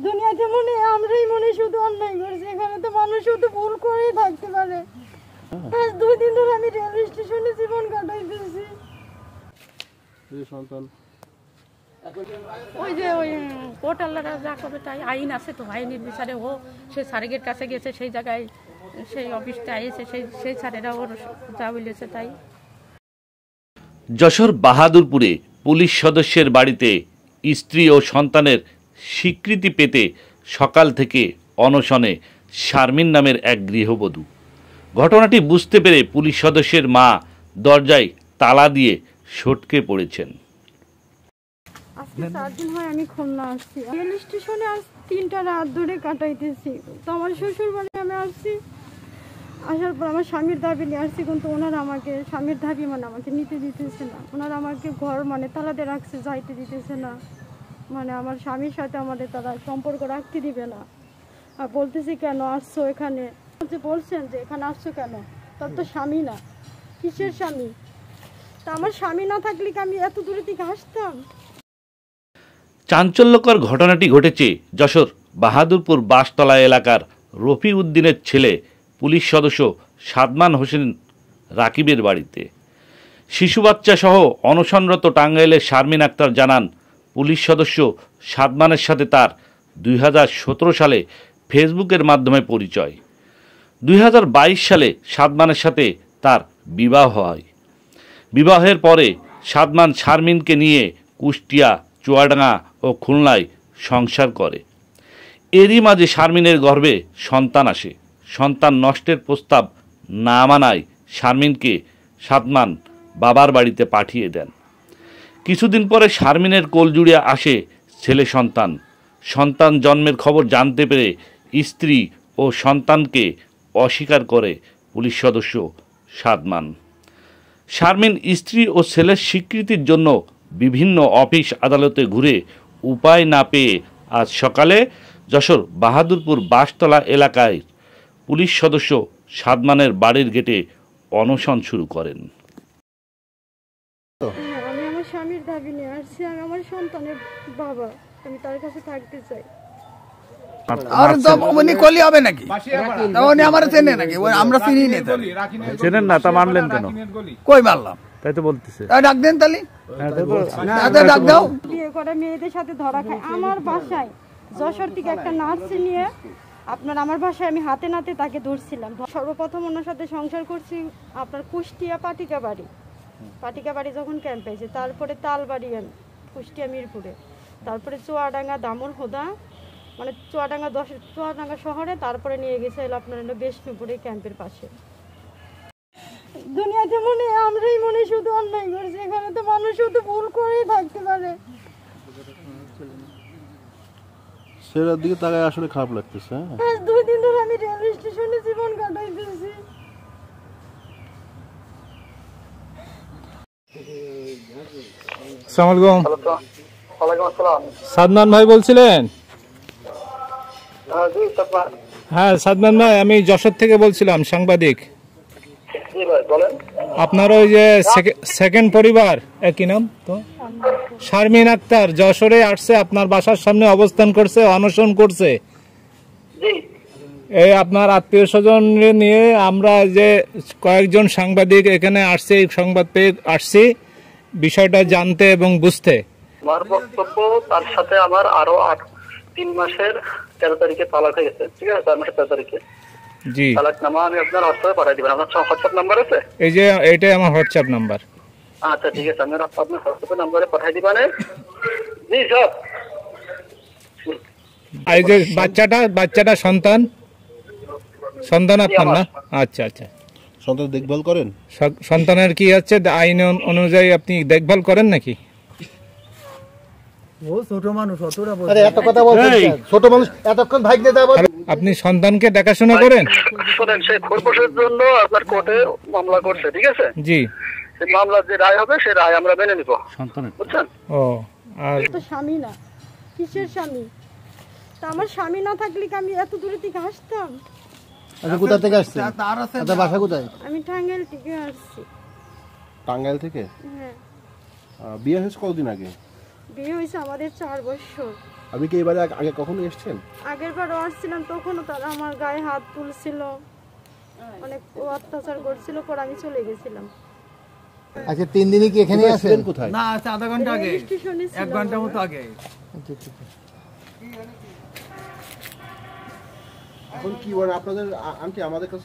দুনিয়াতে আমরাই শুধু অন্যায় করছি, এখানে তো মানুষ শুধু ভুল করেই থাকতে পারে। আজ 2 দিন ধরে আমি রেল স্টেশনে জীবন কাটাইতেছি। ওই যে ওই কোর্টালারা যা করবে তাই, আইন আছে তো, আইনের বিচারে ও সে স্যারের কাছে গেছে, সেই জায়গায় সেই অফিসটা এসে সেই স্যারেরা ওর যা বলেছে তাই। যশোর বাহাদুরপুরে পুলিশ সদস্যের বাড়িতে স্ত্রী ও সন্তানের স্বীকৃতি পেতে সকাল থেকে অনশনে শারমিন নামের এক গৃহবধূ। ঘটনাটি বুঝতে পেরে পুলিশ সদস্যের মা দরজায় তালা দিয়ে সটকে পড়েছেন। আজকে 4 দিন হয় আমি খুলনা আসছি। রেল স্টেশনে আজ 3টা রাত ধরে কাটাইতেছি। তো আমার শ্বশুর বাড়ি আমি আসছি, আসার পর আমার স্বামীর দাবি নিয়ে আসছি, কিন্তু ওনারা আমাকে স্বামীর দাবি আমাকে নিতে দিতেছে না। ওনারা আমাকে ঘর তালাতে রাখছে, যাইতে দিতেছে না। আমার স্বামীর সাথে আমাদের তারা সম্পর্ক রাখতে দিবে না। আর বলতেছি কেন আসছো এখানে, বলছেন যে এখানে আসছো কেন, তার তো স্বামী না। কিসের স্বামী? তা আমার স্বামী না থাকলে কি আমি এত দূরে থেকে আসতাম? চাঞ্চল্যকর ঘটনাটি ঘটেছে যশোর বাহাদুরপুর বাসতলা এলাকার রফি উদ্দিনের ছেলে পুলিশ সদস্য সাদমান হোসেন রাকিবের বাড়িতে। শিশু বাচ্চা সহ অনশনরত টাঙ্গাইলের শারমিন আক্তার জানান, পুলিশ সদস্য সাদমানের সাথে তার 2017 সালে ফেসবুকের মাধ্যমে পরিচয়। 2022 সালে সাদমানের সাথে তার বিবাহ হয়। বিবাহের পরে সাদমান শারমিনকে নিয়ে কুষ্টিয়া, চুয়াডাঙ্গা ও খুলনায় সংসার করে। এরই মাঝে শারমিনের গর্ভে সন্তান আসে। সন্তান নষ্টের প্রস্তাব না মানায় শারমিনকে সাদমান বাবার বাড়িতে পাঠিয়ে দেন। কিছুদিন পরে শারমিনের কোলজুড়ে আসে ছেলে সন্তান। সন্তান জন্মের খবর জানতে পেরে স্ত্রী ও সন্তানকে অস্বীকার করে পুলিশ সদস্য সাদমান। শারমিন স্ত্রী ও ছেলের স্বীকৃতির জন্য বিভিন্ন অফিস আদালতে ঘুরে উপায় না পেয়ে আজ সকালে যশোর বাহাদুরপুর বাসতলা এলাকায় পুলিশ সদস্য সাদমানের বাড়ির গেটে অনশন শুরু করেন। আমি আমার স্বামীর দাবি নিয়ে আসছি, আমি আমার সন্তানের বাবা, আমি তার কাছে থাকতে চাই। আর তো উনি কলি হবে নাকি? উনি আমার চেনে নাকি? আমরা চিনি না। চেনেন না, তা মানলেন কেন? কই মারলাম? তাই তো বলতেছে। ডাক দেন তালি, ডাক দাও। বিয়ে করে মেয়েদের সাথে ধরা খায়। আমার বাসায় যশোর থেকে একটা নার্স নিয়ে আমার বাসায় আমি হাতে নাতে তাকে ধরছিলাম। সর্বপ্রথম ওনার সাথে সংসার করছি আপনার কুষ্টিয়া পাটিকা বাড়ি যখন ক্যাম্প পেয়েছে, তারপরে তালবাড়ি কুষ্টিয়া মিরপুরে, তারপরে চুয়াডাঙ্গা দামন হোদা, চুয়াডাঙ্গা শহরে, তারপরে নিয়ে গেছে আপনার বিষ্ণুপুরে ক্যাম্পের পাশে। দুনিয়াতে আমরাই শুধু অন্যায় করছি, এখানে তো মানুষ শুধু ভুল করেই থাকতে পারে। সেটার দিকে তাকায় আসলে খারাপ লাগতেছে। আজ 2 দিন ধরে আমি রেল স্টেশনে জীবন কাটাইতেছি। আসসালামু আলাইকুম। সাদমান ভাই বলছিলেন? হ্যাঁ সাদমান ভাই, আমি যশোর থেকে বলছিলাম, সাংবাদিক। আপনার ওই যে সেকেন্ড পরিবার, একই নাম তো, শারমিন আক্তার যশোরে আসছে, আপনার বাসার সামনে অবস্থান করছে, অনশন করছে। এই আপনার আত্মীয় স্বজন নিয়ে আমরা যে কয়েকজন সাংবাদিক এখানে আসছে, এই সংবাদ পেয়ে আসছি বিষয়টা জানতে এবং বুঝতে। আমার বক্তব্য, তার সাথে আমার আরো 3 মাসের 13 তারিখে তালাক হয়ে গেছে। ঠিক আছে, 4 মাসের 13 তারিখে জি তালাকনামা আমি আপনার হোয়াটসঅ্যাপে পাঠিয়ে দিবেন। আপনার হোয়াটসঅ্যাপ নাম্বার আছে? এই যে এইটাই আমার হোয়াটসঅ্যাপ নাম্বার। আচ্ছা ঠিক আছে, আপনার হোয়াটসঅ্যাপ নাম্বারে পাঠিয়ে দিবেন। জি স্যার। এই যে বাচ্চাটা সন্তান আপনার না? আচ্ছা আচ্ছা। সন্তান দেখভাল করেন? সন্তানের কি আছে আইন অনুযায়ী আপনি দেখভাল করেন নাকি? আপনি সন্তানকে দেখাশোনা করেন? শোনেন, সে খোরপোশের জন্য আপনার কোর্টে মামলা করছে। ঠিক আছে জি, সেই মামলার যে রায় হবে সেই রায় আমরা মেনে নিব। বুঝছেন? ও আর তো স্বামী না। কিসের স্বামী? তা আমার স্বামী না থাকলে কি আমি এত দূরে থেকে আসতাম? আচ্ছা, কোথা থেকে আসছেন? আপনার বাসা কোথায়? আমি টাঙ্গাইল থেকে আসছি। টাঙ্গাইল থেকে? হ্যাঁ। বিয়ে হয়েছে কতদিন আগে? বিয়ে হয়েছে আমাদের 4 বছর। আপনি কি এবারে আগে কখনো এসেছেন? আগের বারও আসছিলাম, তখনও তারা আমার গায়ে হাত তুলছিল, অনেক অত্যাচার করছিল, পর আমি চলে গেছিলাম। আচ্ছা 3 দিনই কি এখানে আছেন? কোথায়? না আছে আধা ঘন্টা আগে, স্টেশনে 1 ঘন্টা মতো আগে। এখন কি বলেন আপনাদের আন্টি আমাদের কাছে